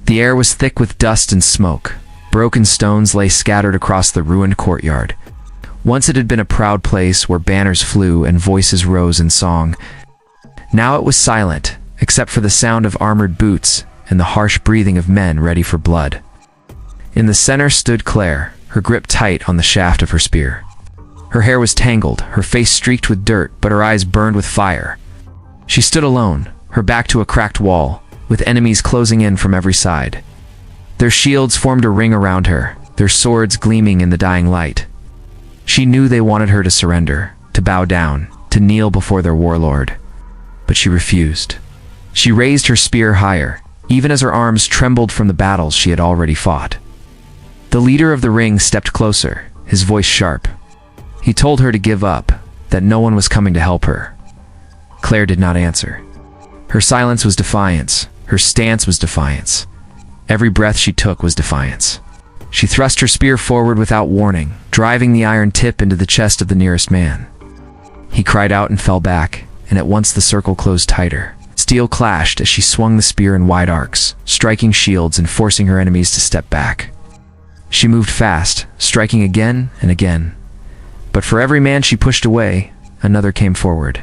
The air was thick with dust and smoke. Broken stones lay scattered across the ruined courtyard. Once it had been a proud place where banners flew and voices rose in song. Now it was silent, except for the sound of armored boots and the harsh breathing of men ready for blood. In the center stood Claire, her grip tight on the shaft of her spear. Her hair was tangled, her face streaked with dirt, but her eyes burned with fire. She stood alone, her back to a cracked wall, with enemies closing in from every side. Their shields formed a ring around her, their swords gleaming in the dying light. She knew they wanted her to surrender, to bow down, to kneel before their warlord. But she refused. She raised her spear higher, even as her arms trembled from the battles she had already fought. The leader of the ring stepped closer, his voice sharp. He told her to give up, that no one was coming to help her. Claire did not answer. Her silence was defiance. Her stance was defiance. Every breath she took was defiance. She thrust her spear forward without warning, driving the iron tip into the chest of the nearest man. He cried out and fell back, and at once the circle closed tighter. Steel clashed as she swung the spear in wide arcs, striking shields and forcing her enemies to step back. She moved fast, striking again and again. But for every man she pushed away, another came forward.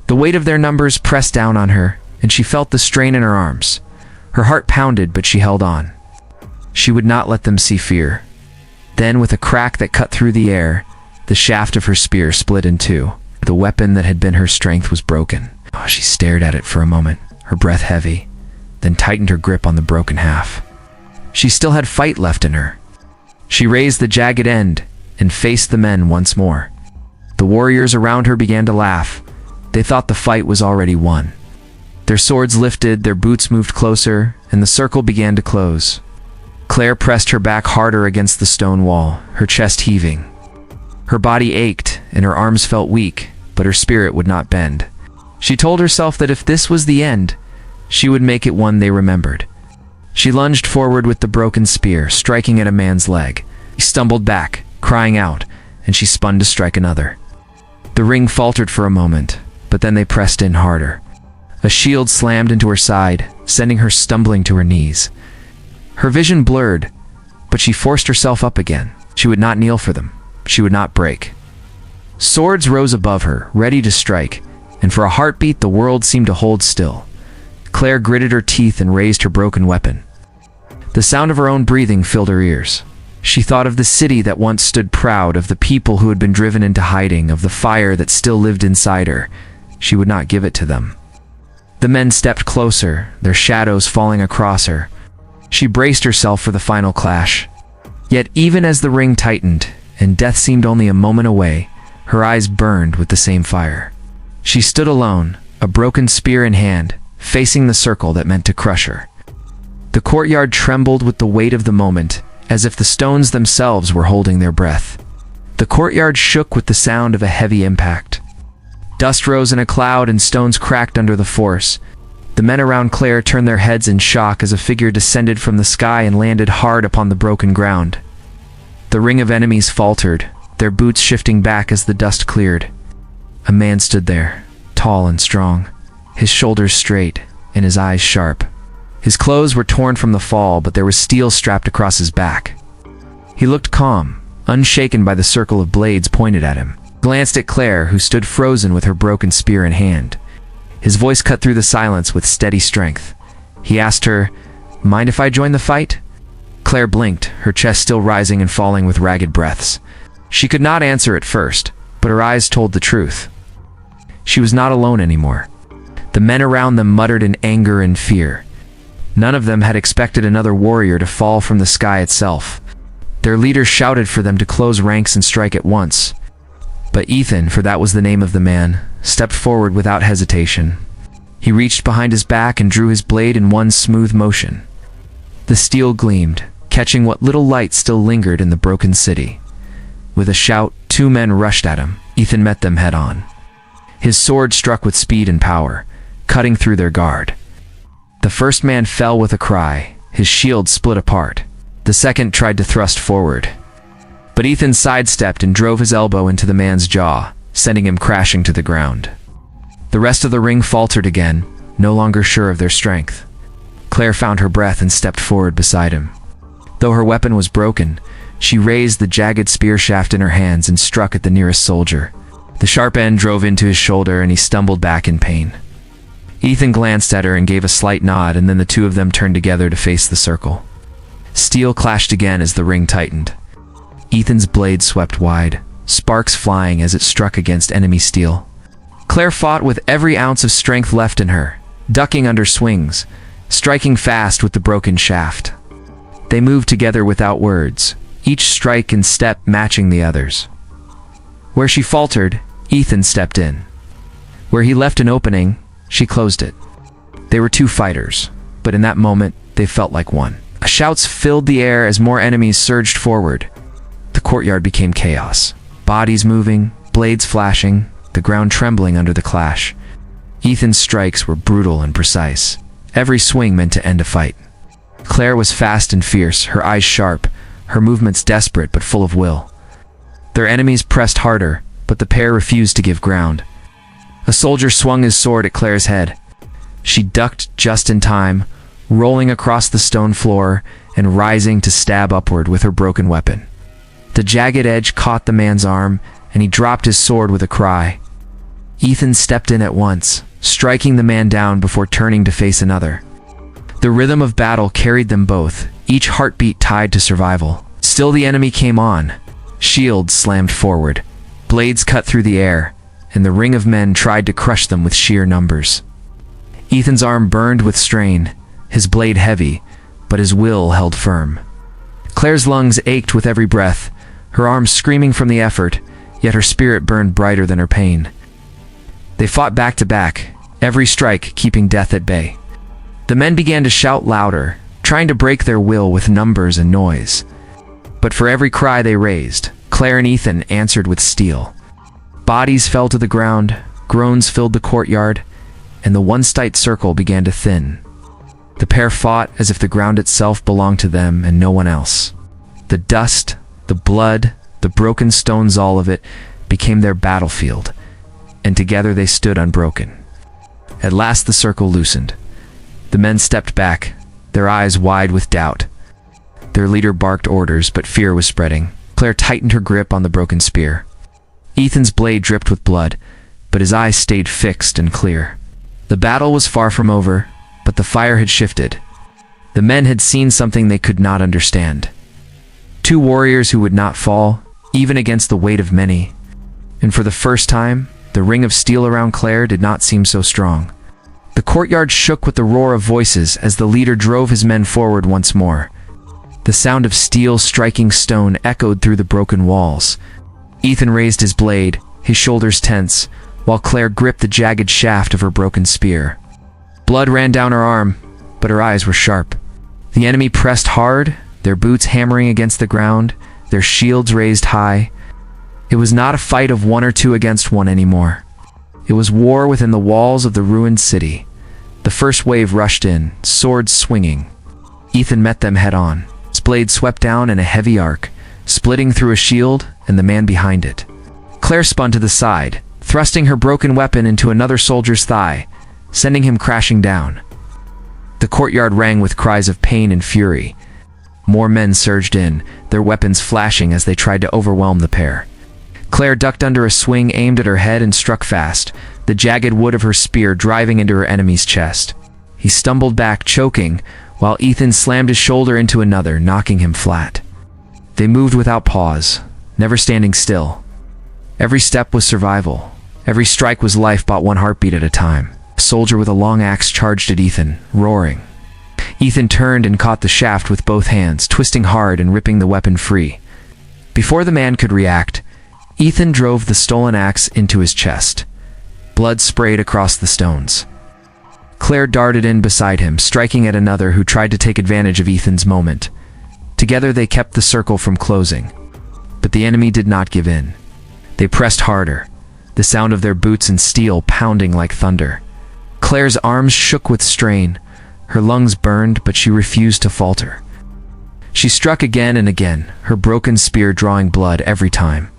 The weight of their numbers pressed down on her, and she felt the strain in her arms. Her heart pounded, but she held on. She would not let them see fear. Then, with a crack that cut through the air, the shaft of her spear split in two. The weapon that had been her strength was broken. She stared at it for a moment, her breath heavy, then tightened her grip on the broken half. She still had fight left in her. She raised the jagged end and faced the men once more. The warriors around her began to laugh. They thought the fight was already won. Their swords lifted, their boots moved closer, and the circle began to close. Claire pressed her back harder against the stone wall, her chest heaving. Her body ached, and her arms felt weak, but her spirit would not bend. She told herself that if this was the end, she would make it one they remembered. She lunged forward with the broken spear, striking at a man's leg. He stumbled back, crying out, and she spun to strike another. The ring faltered for a moment, but then they pressed in harder. A shield slammed into her side, sending her stumbling to her knees. Her vision blurred, but she forced herself up again. She would not kneel for them. She would not break. Swords rose above her, ready to strike, and for a heartbeat the world seemed to hold still. Claire gritted her teeth and raised her broken weapon. The sound of her own breathing filled her ears. She thought of the city that once stood proud, of the people who had been driven into hiding, of the fire that still lived inside her. She would not give it to them. The men stepped closer, their shadows falling across her. She braced herself for the final clash. Yet even as the ring tightened, and death seemed only a moment away, her eyes burned with the same fire. She stood alone, a broken spear in hand, facing the circle that meant to crush her. The courtyard trembled with the weight of the moment, as if the stones themselves were holding their breath. The courtyard shook with the sound of a heavy impact. Dust rose in a cloud and stones cracked under the force. The men around Claire turned their heads in shock as a figure descended from the sky and landed hard upon the broken ground. The ring of enemies faltered, their boots shifting back as the dust cleared. A man stood there, tall and strong, his shoulders straight and his eyes sharp. His clothes were torn from the fall, but there was steel strapped across his back. He looked calm, unshaken by the circle of blades pointed at him. Glanced at Claire, who stood frozen with her broken spear in hand. His voice cut through the silence with steady strength. He asked her, "Mind if I join the fight?" Claire blinked, her chest still rising and falling with ragged breaths. She could not answer at first, but her eyes told the truth. She was not alone anymore. The men around them muttered in anger and fear. None of them had expected another warrior to fall from the sky itself. Their leader shouted for them to close ranks and strike at once. But Ethan, for that was the name of the man, stepped forward without hesitation. He reached behind his back and drew his blade in one smooth motion. The steel gleamed, catching what little light still lingered in the broken city. With a shout, two men rushed at him. Ethan met them head-on. His sword struck with speed and power, cutting through their guard. The first man fell with a cry, his shield split apart. The second tried to thrust forward. But Ethan sidestepped and drove his elbow into the man's jaw, sending him crashing to the ground. The rest of the ring faltered again, no longer sure of their strength. Claire found her breath and stepped forward beside him. Though her weapon was broken, she raised the jagged spear shaft in her hands and struck at the nearest soldier. The sharp end drove into his shoulder and he stumbled back in pain. Ethan glanced at her and gave a slight nod, and then the two of them turned together to face the circle. Steel clashed again as the ring tightened. Ethan's blade swept wide, sparks flying as it struck against enemy steel. Claire fought with every ounce of strength left in her, ducking under swings, striking fast with the broken shaft. They moved together without words, each strike and step matching the others. Where she faltered, Ethan stepped in. Where he left an opening, she closed it. They were two fighters, but in that moment, they felt like one. Shouts filled the air as more enemies surged forward. The courtyard became chaos. Bodies moving, blades flashing, the ground trembling under the clash. Ethan's strikes were brutal and precise. Every swing meant to end a fight. Claire was fast and fierce, her eyes sharp, her movements desperate but full of will. Their enemies pressed harder, but the pair refused to give ground. A soldier swung his sword at Claire's head. She ducked just in time, rolling across the stone floor and rising to stab upward with her broken weapon. The jagged edge caught the man's arm, and he dropped his sword with a cry. Ethan stepped in at once, striking the man down before turning to face another. The rhythm of battle carried them both, each heartbeat tied to survival. Still the enemy came on. Shields slammed forward, blades cut through the air, and the ring of men tried to crush them with sheer numbers. Ethan's arm burned with strain, his blade heavy, but his will held firm. Claire's lungs ached with every breath, her arms screaming from the effort, yet her spirit burned brighter than her pain. They fought back to back, every strike keeping death at bay. The men began to shout louder, trying to break their will with numbers and noise. But for every cry they raised, Claire and Ethan answered with steel. Bodies fell to the ground, groans filled the courtyard, and the once-tight circle began to thin. The pair fought as if the ground itself belonged to them and no one else. The dust, the blood, the broken stones, all of it became their battlefield, and together they stood unbroken. At last the circle loosened. The men stepped back, their eyes wide with doubt. Their leader barked orders, but fear was spreading. Claire tightened her grip on the broken spear. Ethan's blade dripped with blood, but his eyes stayed fixed and clear. The battle was far from over, but the fire had shifted. The men had seen something they could not understand. Two warriors who would not fall, even against the weight of many. And for the first time, the ring of steel around Claire did not seem so strong. The courtyard shook with the roar of voices as the leader drove his men forward once more. The sound of steel striking stone echoed through the broken walls. Ethan raised his blade, his shoulders tense, while Claire gripped the jagged shaft of her broken spear. Blood ran down her arm, but her eyes were sharp. The enemy pressed hard, their boots hammering against the ground, their shields raised high. It was not a fight of one or two against one anymore. It was war within the walls of the ruined city. The first wave rushed in, swords swinging. Ethan met them head-on. His blade swept down in a heavy arc, splitting through a shield and the man behind it. Claire spun to the side, thrusting her broken weapon into another soldier's thigh, sending him crashing down. The courtyard rang with cries of pain and fury. More men surged in, their weapons flashing as they tried to overwhelm the pair. Claire ducked under a swing aimed at her head and struck fast, the jagged wood of her spear driving into her enemy's chest. He stumbled back, choking, while Ethan slammed his shoulder into another, knocking him flat. They moved without pause, never standing still. Every step was survival. Every strike was life, bought one heartbeat at a time. A soldier with a long axe charged at Ethan, roaring. Ethan turned and caught the shaft with both hands, twisting hard and ripping the weapon free. Before the man could react, Ethan drove the stolen axe into his chest. Blood sprayed across the stones. Claire darted in beside him, striking at another who tried to take advantage of Ethan's moment. Together they kept the circle from closing. But the enemy did not give in. They pressed harder, the sound of their boots and steel pounding like thunder. Claire's arms shook with strain. Her lungs burned, but she refused to falter. She struck again and again, her broken spear drawing blood every time.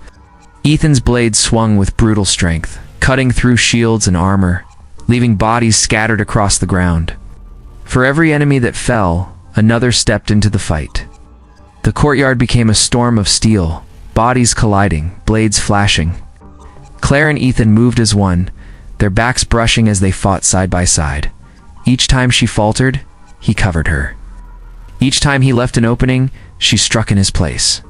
Ethan's blade swung with brutal strength, cutting through shields and armor, leaving bodies scattered across the ground. For every enemy that fell, another stepped into the fight. The courtyard became a storm of steel, bodies colliding, blades flashing. Claire and Ethan moved as one, their backs brushing as they fought side by side. Each time she faltered, he covered her. Each time he left an opening, she struck in his place.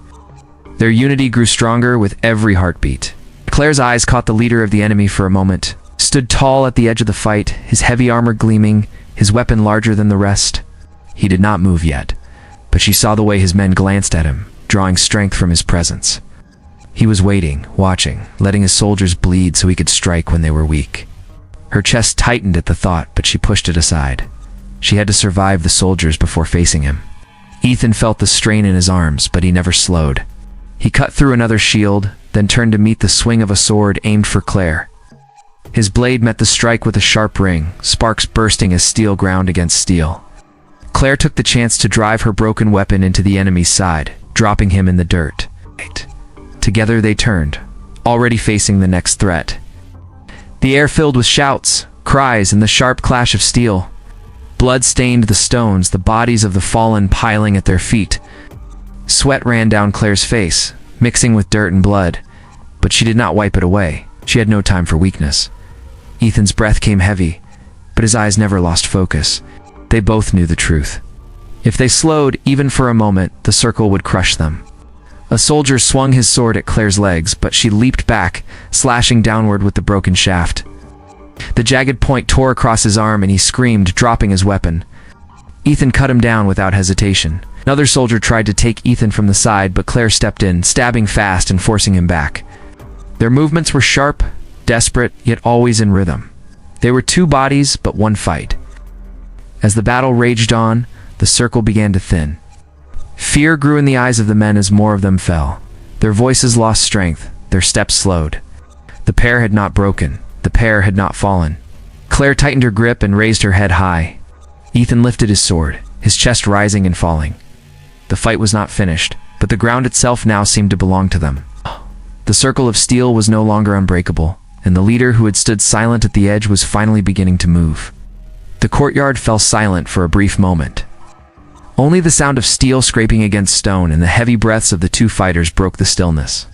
Their unity grew stronger with every heartbeat. Claire's eyes caught the leader of the enemy for a moment, stood tall at the edge of the fight, his heavy armor gleaming, his weapon larger than the rest. He did not move yet, but she saw the way his men glanced at him, drawing strength from his presence. He was waiting, watching, letting his soldiers bleed so he could strike when they were weak. Her chest tightened at the thought, but she pushed it aside. She had to survive the soldiers before facing him. Ethan felt the strain in his arms, but he never slowed. He cut through another shield, then turned to meet the swing of a sword aimed for Claire. His blade met the strike with a sharp ring, sparks bursting as steel ground against steel. Claire took the chance to drive her broken weapon into the enemy's side, dropping him in the dirt. Together they turned, already facing the next threat. The air filled with shouts, cries, and the sharp clash of steel. Blood stained the stones, the bodies of the fallen piling at their feet. Sweat ran down Claire's face, mixing with dirt and blood, but she did not wipe it away. She had no time for weakness. Ethan's breath came heavy, but his eyes never lost focus. They both knew the truth. If they slowed, even for a moment, the circle would crush them. A soldier swung his sword at Claire's legs, but she leaped back, slashing downward with the broken shaft. The jagged point tore across his arm and he screamed, dropping his weapon. Ethan cut him down without hesitation. Another soldier tried to take Ethan from the side, but Claire stepped in, stabbing fast and forcing him back. Their movements were sharp, desperate, yet always in rhythm. They were two bodies, but one fight. As the battle raged on, the circle began to thin. Fear grew in the eyes of the men as more of them fell. Their voices lost strength, their steps slowed. The pair had not broken, the pair had not fallen. Claire tightened her grip and raised her head high. Ethan lifted his sword, his chest rising and falling. The fight was not finished, but the ground itself now seemed to belong to them. The circle of steel was no longer unbreakable, and the leader who had stood silent at the edge was finally beginning to move. The courtyard fell silent for a brief moment. Only the sound of steel scraping against stone and the heavy breaths of the two fighters broke the stillness.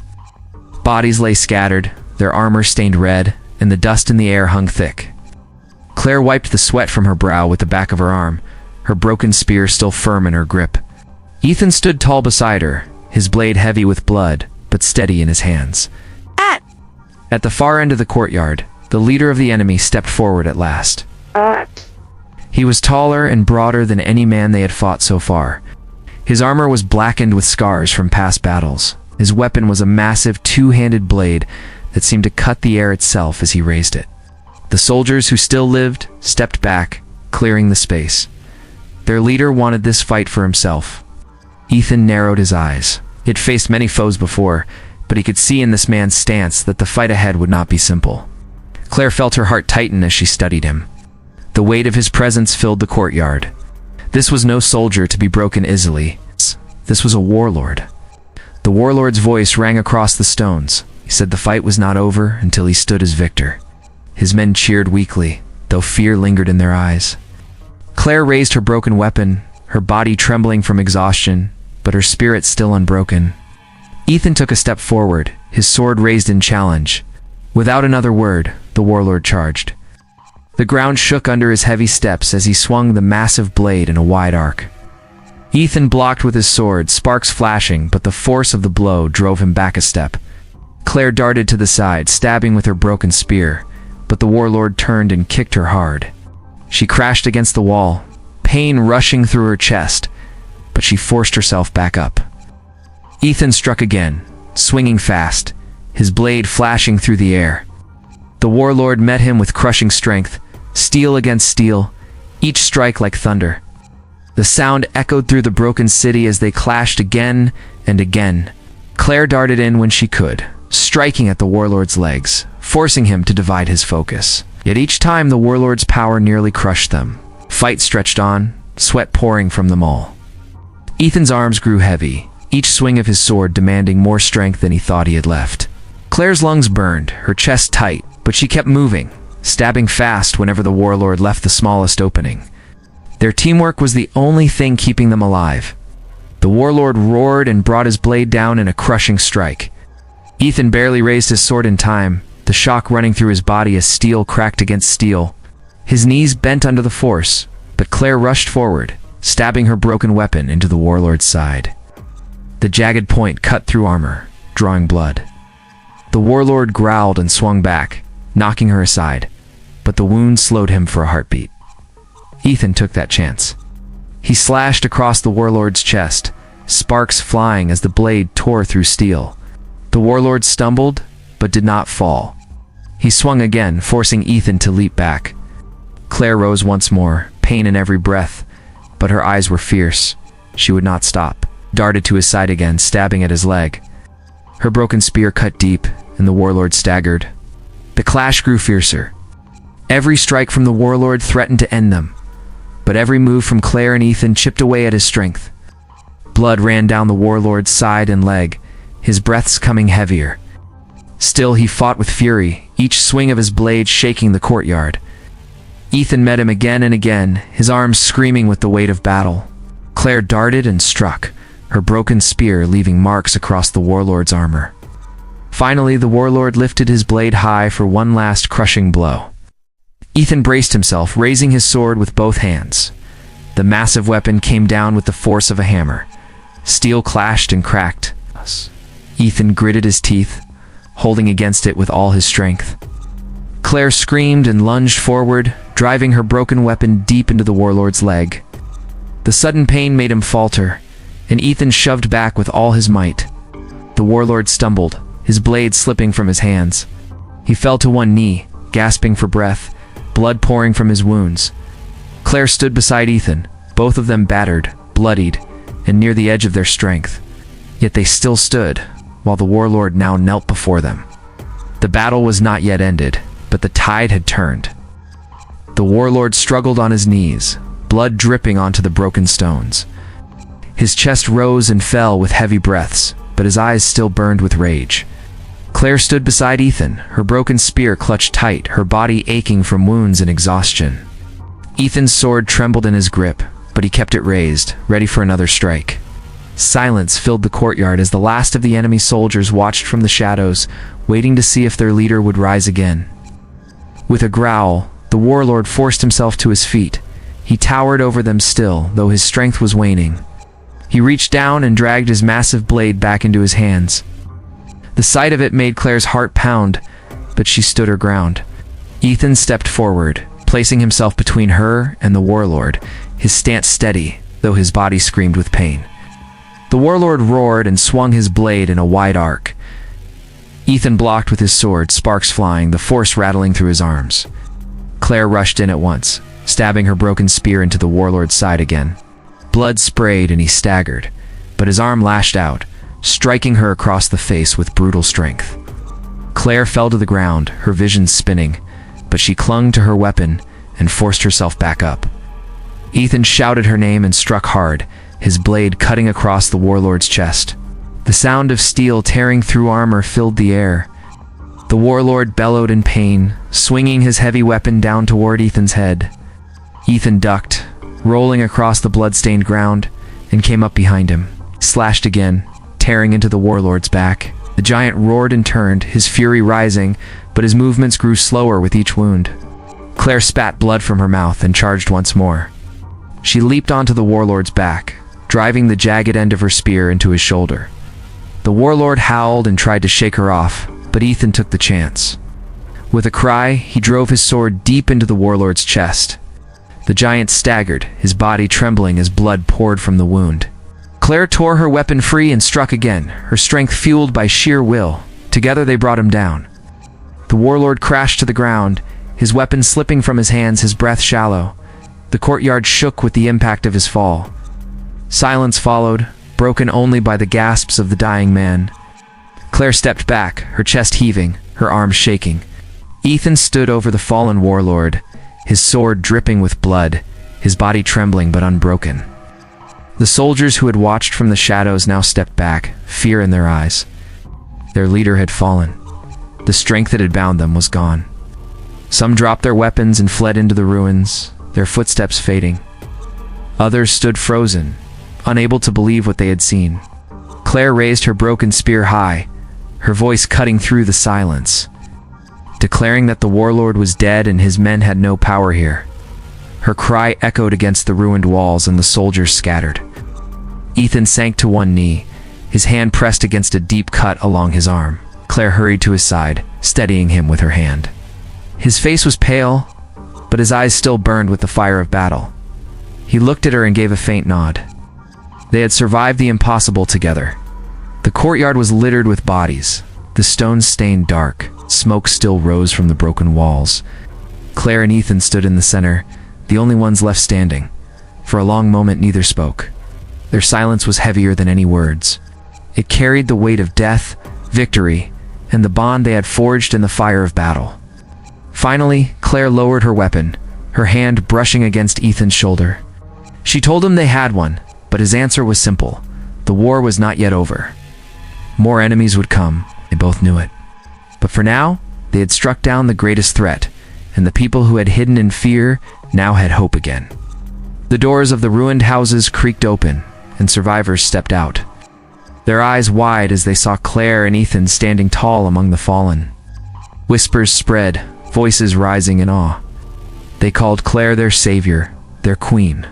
Bodies lay scattered, their armor stained red, and the dust in the air hung thick. Claire wiped the sweat from her brow with the back of her arm, her broken spear still firm in her grip. Ethan stood tall beside her, his blade heavy with blood, but steady in his hands. At the far end of the courtyard, the leader of the enemy stepped forward at last. He was taller and broader than any man they had fought so far. His armor was blackened with scars from past battles. His weapon was a massive two-handed blade that seemed to cut the air itself as he raised it. The soldiers who still lived stepped back, clearing the space. Their leader wanted this fight for himself. Ethan narrowed his eyes. He had faced many foes before, but he could see in this man's stance that the fight ahead would not be simple. Claire felt her heart tighten as she studied him. The weight of his presence filled the courtyard. This was no soldier to be broken easily. This was a warlord. The warlord's voice rang across the stones. He said the fight was not over until he stood as victor. His men cheered weakly, though fear lingered in their eyes. Claire raised her broken weapon, her body trembling from exhaustion, but her spirit still unbroken. Ethan took a step forward, his sword raised in challenge. Without another word, the warlord charged. The ground shook under his heavy steps as he swung the massive blade in a wide arc. Ethan blocked with his sword, sparks flashing, but the force of the blow drove him back a step. Claire darted to the side, stabbing with her broken spear, but the warlord turned and kicked her hard. She crashed against the wall, pain rushing through her chest, but she forced herself back up. Ethan struck again, swinging fast, his blade flashing through the air. The warlord met him with crushing strength, steel against steel, each strike like thunder. The sound echoed through the broken city as they clashed again and again. Claire darted in when she could, striking at the warlord's legs, forcing him to divide his focus. Yet each time the warlord's power nearly crushed them. Fight stretched on, sweat pouring from them all. Ethan's arms grew heavy, each swing of his sword demanding more strength than he thought he had left. Claire's lungs burned, her chest tight, but she kept moving, stabbing fast whenever the warlord left the smallest opening. Their teamwork was the only thing keeping them alive. The warlord roared and brought his blade down in a crushing strike. Ethan barely raised his sword in time, the shock running through his body as steel cracked against steel. His knees bent under the force, but Claire rushed forward, stabbing her broken weapon into the warlord's side. The jagged point cut through armor, drawing blood. The warlord growled and swung back, knocking her aside, but the wound slowed him for a heartbeat. Ethan took that chance. He slashed across the warlord's chest, sparks flying as the blade tore through steel. The warlord stumbled, but did not fall. He swung again, forcing Ethan to leap back. Claire rose once more, pain in every breath, but her eyes were fierce. She would not stop, darted to his side again, stabbing at his leg. Her broken spear cut deep, and the warlord staggered. The clash grew fiercer. Every strike from the warlord threatened to end them, but every move from Claire and Ethan chipped away at his strength. Blood ran down the warlord's side and leg, his breaths coming heavier. Still he fought with fury, each swing of his blade shaking the courtyard. Ethan met him again and again, his arms screaming with the weight of battle. Claire darted and struck, her broken spear leaving marks across the warlord's armor. Finally, the warlord lifted his blade high for one last crushing blow. Ethan braced himself, raising his sword with both hands. The massive weapon came down with the force of a hammer. Steel clashed and cracked. Ethan gritted his teeth, holding against it with all his strength. Claire screamed and lunged forward, driving her broken weapon deep into the warlord's leg. The sudden pain made him falter, and Ethan shoved back with all his might. The warlord stumbled, his blade slipping from his hands. He fell to one knee, gasping for breath, blood pouring from his wounds. Claire stood beside Ethan, both of them battered, bloodied, and near the edge of their strength. Yet they still stood, while the warlord now knelt before them. The battle was not yet ended, but the tide had turned. The warlord struggled on his knees, blood dripping onto the broken stones. His chest rose and fell with heavy breaths, but his eyes still burned with rage. Claire stood beside Ethan, her broken spear clutched tight, her body aching from wounds and exhaustion. Ethan's sword trembled in his grip, but he kept it raised, ready for another strike. Silence filled the courtyard as the last of the enemy soldiers watched from the shadows, waiting to see if their leader would rise again. With a growl, the warlord forced himself to his feet. He towered over them still, though his strength was waning. He reached down and dragged his massive blade back into his hands. The sight of it made Claire's heart pound, but she stood her ground. Ethan stepped forward, placing himself between her and the warlord, his stance steady, though his body screamed with pain. The warlord roared and swung his blade in a wide arc. Ethan blocked with his sword, sparks flying, the force rattling through his arms. Claire rushed in at once, stabbing her broken spear into the warlord's side again. Blood sprayed and he staggered, but his arm lashed out, striking her across the face with brutal strength. Claire fell to the ground, her vision spinning, but she clung to her weapon and forced herself back up. Ethan shouted her name and struck hard, his blade cutting across the warlord's chest. The sound of steel tearing through armor filled the air. The warlord bellowed in pain, swinging his heavy weapon down toward Ethan's head. Ethan ducked, rolling across the blood-stained ground, and came up behind him, slashed again, tearing into the warlord's back. The giant roared and turned, his fury rising, but his movements grew slower with each wound. Claire spat blood from her mouth and charged once more. She leaped onto the warlord's back, driving the jagged end of her spear into his shoulder. The warlord howled and tried to shake her off, but Ethan took the chance. With a cry, he drove his sword deep into the warlord's chest. The giant staggered, his body trembling as blood poured from the wound. Claire tore her weapon free and struck again, her strength fueled by sheer will. Together they brought him down. The warlord crashed to the ground, his weapon slipping from his hands, his breath shallow. The courtyard shook with the impact of his fall. Silence followed, broken only by the gasps of the dying man. Claire stepped back, her chest heaving, her arms shaking. Ethan stood over the fallen warlord, his sword dripping with blood, his body trembling but unbroken. The soldiers who had watched from the shadows now stepped back, fear in their eyes. Their leader had fallen. The strength that had bound them was gone. Some dropped their weapons and fled into the ruins, their footsteps fading. Others stood frozen, unable to believe what they had seen. Claire raised her broken spear high, her voice cutting through the silence, declaring that the warlord was dead and his men had no power here. Her cry echoed against the ruined walls and the soldiers scattered. Ethan sank to one knee, his hand pressed against a deep cut along his arm. Claire hurried to his side, steadying him with her hand. His face was pale, but his eyes still burned with the fire of battle. He looked at her and gave a faint nod. They had survived the impossible together. The courtyard was littered with bodies, the stones stained dark, smoke still rose from the broken walls. Claire and Ethan stood in the center, the only ones left standing. For a long moment neither spoke. Their silence was heavier than any words. It carried the weight of death, victory, and the bond they had forged in the fire of battle. Finally, Claire lowered her weapon, her hand brushing against Ethan's shoulder. She told him they had one, but his answer was simple. The war was not yet over. More enemies would come, they both knew it. But for now, they had struck down the greatest threat, and the people who had hidden in fear now had hope again. The doors of the ruined houses creaked open, and survivors stepped out, their eyes wide as they saw Claire and Ethan standing tall among the fallen. Whispers spread, voices rising in awe. They called Claire their savior, their queen.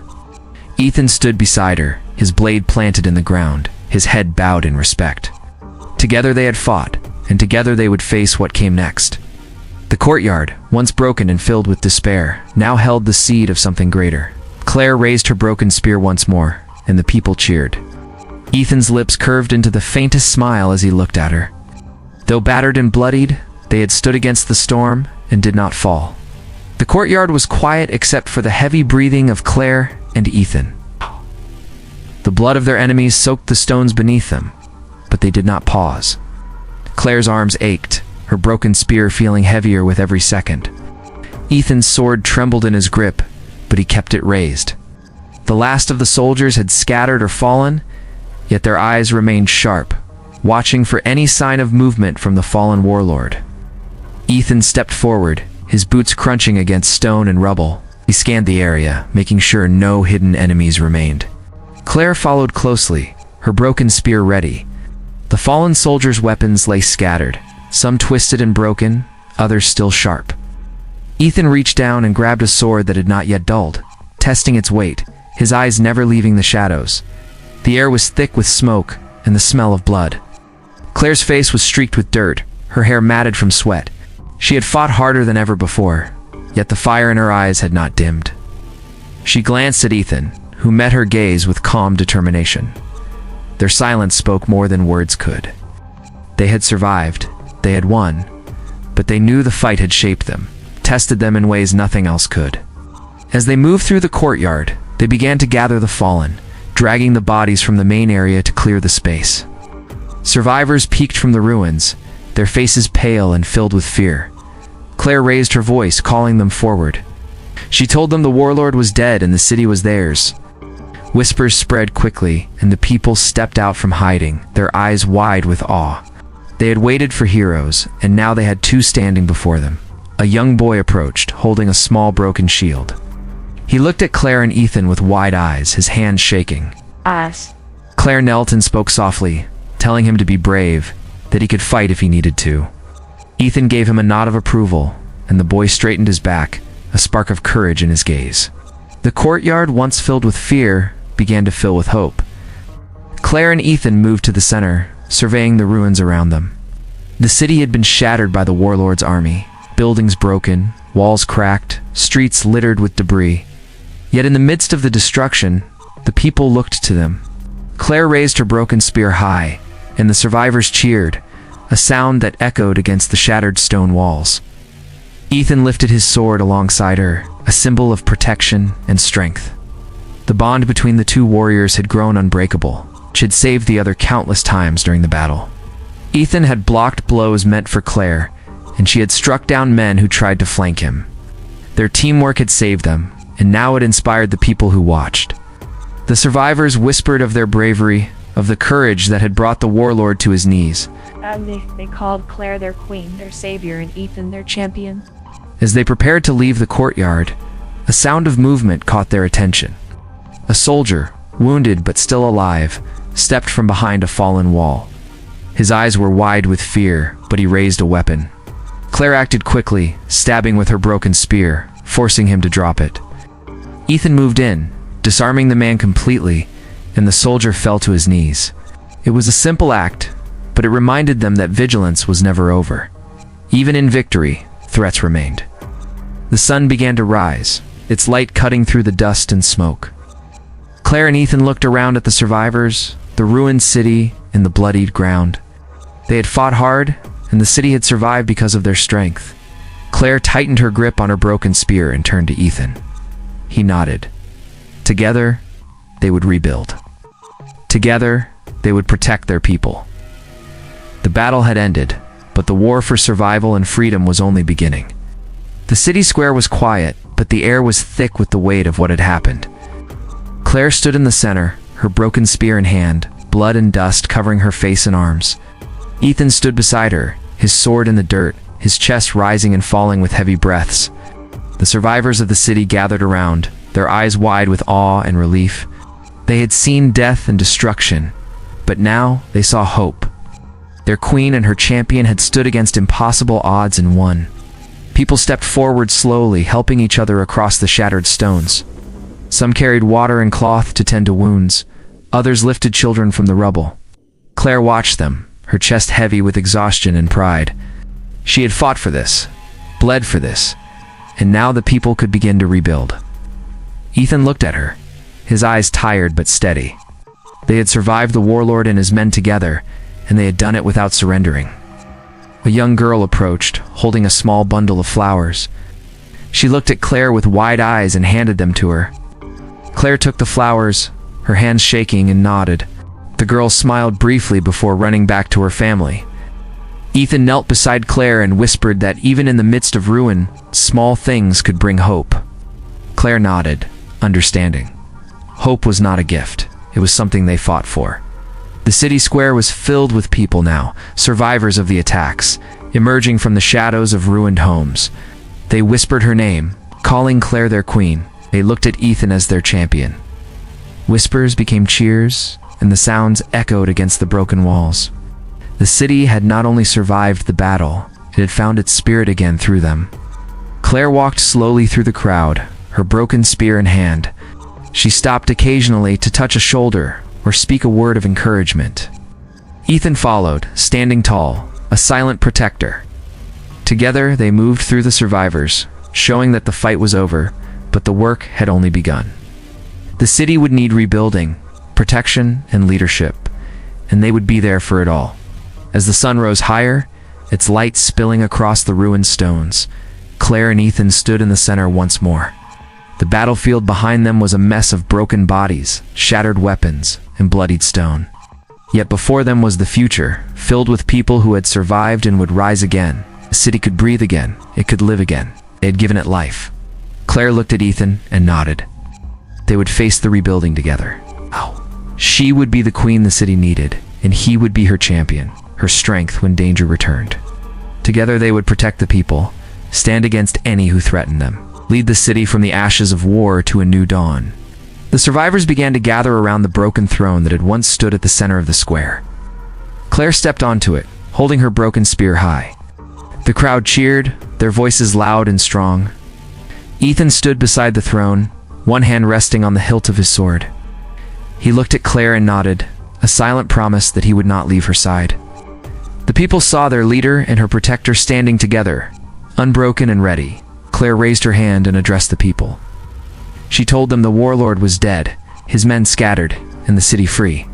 Ethan stood beside her, his blade planted in the ground, his head bowed in respect. Together they had fought, and together they would face what came next. The courtyard, once broken and filled with despair, now held the seed of something greater. Claire raised her broken spear once more, and the people cheered. Ethan's lips curved into the faintest smile as he looked at her. Though battered and bloodied, they had stood against the storm and did not fall. The courtyard was quiet except for the heavy breathing of Claire and Ethan. The blood of their enemies soaked the stones beneath them, but they did not pause. Claire's arms ached, her broken spear feeling heavier with every second. Ethan's sword trembled in his grip, but he kept it raised. The last of the soldiers had scattered or fallen, yet their eyes remained sharp, watching for any sign of movement from the fallen warlord. Ethan stepped forward, his boots crunching against stone and rubble. He scanned the area, making sure no hidden enemies remained. Claire followed closely, her broken spear ready. The fallen soldiers' weapons lay scattered, some twisted and broken, others still sharp. Ethan reached down and grabbed a sword that had not yet dulled, testing its weight, his eyes never leaving the shadows. The air was thick with smoke and the smell of blood. Claire's face was streaked with dirt, her hair matted from sweat. She had fought harder than ever before, yet the fire in her eyes had not dimmed. She glanced at Ethan, who met her gaze with calm determination. Their silence spoke more than words could. They had survived, they had won, but they knew the fight had shaped them, tested them in ways nothing else could. As they moved through the courtyard, they began to gather the fallen, dragging the bodies from the main area to clear the space. Survivors peeked from the ruins, their faces pale and filled with fear. Claire raised her voice, calling them forward. She told them the warlord was dead and the city was theirs. Whispers spread quickly, and the people stepped out from hiding, their eyes wide with awe. They had waited for heroes, and now they had two standing before them. A young boy approached, holding a small broken shield. He looked at Claire and Ethan with wide eyes, his hands shaking. Us. Claire knelt and spoke softly, telling him to be brave, that he could fight if he needed to. Ethan gave him a nod of approval, and the boy straightened his back, a spark of courage in his gaze. The courtyard, once filled with fear, began to fill with hope. Claire and Ethan moved to the center, surveying the ruins around them. The city had been shattered by the warlord's army, buildings broken, walls cracked, streets littered with debris. Yet in the midst of the destruction, the people looked to them. Claire raised her broken spear high, and the survivors cheered, a sound that echoed against the shattered stone walls. Ethan lifted his sword alongside her, a symbol of protection and strength. The bond between the two warriors had grown unbreakable, which had saved the other countless times during the battle. Ethan had blocked blows meant for Claire, and she had struck down men who tried to flank him. Their teamwork had saved them, and now it inspired the people who watched. The survivors whispered of their bravery, of the courage that had brought the warlord to his knees. And they called Claire their queen, their savior, and Ethan their champion. As they prepared to leave the courtyard, a sound of movement caught their attention. A soldier, wounded but still alive, stepped from behind a fallen wall. His eyes were wide with fear, but he raised a weapon. Claire acted quickly, stabbing with her broken spear, forcing him to drop it. Ethan moved in, disarming the man completely, and the soldier fell to his knees. It was a simple act, but it reminded them that vigilance was never over. Even in victory, threats remained. The sun began to rise, its light cutting through the dust and smoke. Claire and Ethan looked around at the survivors, the ruined city, and the bloodied ground. They had fought hard, and the city had survived because of their strength. Claire tightened her grip on her broken spear and turned to Ethan. He nodded. Together, they would rebuild. Together, they would protect their people. The battle had ended, but the war for survival and freedom was only beginning. The city square was quiet, but the air was thick with the weight of what had happened. Claire stood in the center, her broken spear in hand, blood and dust covering her face and arms. Ethan stood beside her, his sword in the dirt, his chest rising and falling with heavy breaths. The survivors of the city gathered around, their eyes wide with awe and relief. They had seen death and destruction, but now they saw hope. Their queen and her champion had stood against impossible odds and won. People stepped forward slowly, helping each other across the shattered stones. Some carried water and cloth to tend to wounds. Others lifted children from the rubble. Claire watched them, her chest heavy with exhaustion and pride. She had fought for this, bled for this, and now the people could begin to rebuild. Ethan looked at her, his eyes tired but steady. They had survived the warlord and his men together, and they had done it without surrendering. A young girl approached, holding a small bundle of flowers. She looked at Claire with wide eyes and handed them to her. Claire took the flowers, her hands shaking, and nodded. The girl smiled briefly before running back to her family. Ethan knelt beside Claire and whispered that even in the midst of ruin, small things could bring hope. Claire nodded, understanding. Hope was not a gift, it was something they fought for. The city square was filled with people now, survivors of the attacks, emerging from the shadows of ruined homes. They whispered her name, calling Claire their queen. They looked at Ethan as their champion. Whispers became cheers, and the sounds echoed against the broken walls. The city had not only survived the battle, it had found its spirit again through them. Claire walked slowly through the crowd, her broken spear in hand. She stopped occasionally to touch a shoulder or speak a word of encouragement. Ethan followed, standing tall, a silent protector. Together, they moved through the survivors, showing that the fight was over, but the work had only begun. The city would need rebuilding, protection, and leadership, and they would be there for it all. As the sun rose higher, its light spilling across the ruined stones, Claire and Ethan stood in the center once more. The battlefield behind them was a mess of broken bodies, shattered weapons, and bloodied stone. Yet before them was the future, filled with people who had survived and would rise again. The city could breathe again, it could live again. They had given it life. Claire looked at Ethan and nodded. They would face the rebuilding together. She would be the queen the city needed, and he would be her champion, her strength when danger returned. Together they would protect the people, stand against any who threatened them, lead the city from the ashes of war to a new dawn. The survivors began to gather around the broken throne that had once stood at the center of the square. Claire stepped onto it, holding her broken spear high. The crowd cheered, their voices loud and strong. Ethan stood beside the throne, one hand resting on the hilt of his sword. He looked at Claire and nodded, a silent promise that he would not leave her side. The people saw their leader and her protector standing together, unbroken and ready. Claire raised her hand and addressed the people. She told them the warlord was dead, his men scattered, and the city free.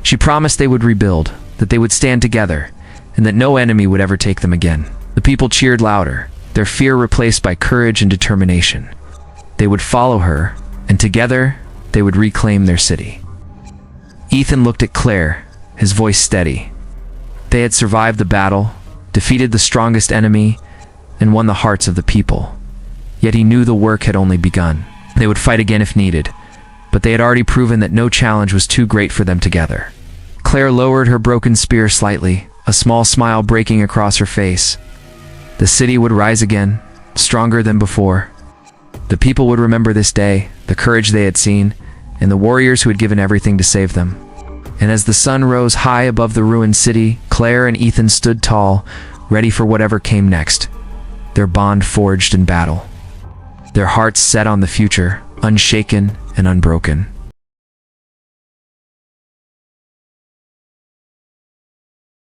She promised they would rebuild, that they would stand together, and that no enemy would ever take them again. The people cheered louder, their fear replaced by courage and determination. They would follow her, and together, they would reclaim their city. Ethan looked at Claire, his voice steady. They had survived the battle, defeated the strongest enemy, and won the hearts of the people. Yet he knew the work had only begun. They would fight again if needed, but they had already proven that no challenge was too great for them together. Claire lowered her broken spear slightly, a small smile breaking across her face. The city would rise again, stronger than before. The people would remember this day, the courage they had seen, and the warriors who had given everything to save them. And as the sun rose high above the ruined city, Claire and Ethan stood tall, ready for whatever came next. Their bond forged in battle. Their hearts set on the future, unshaken and unbroken.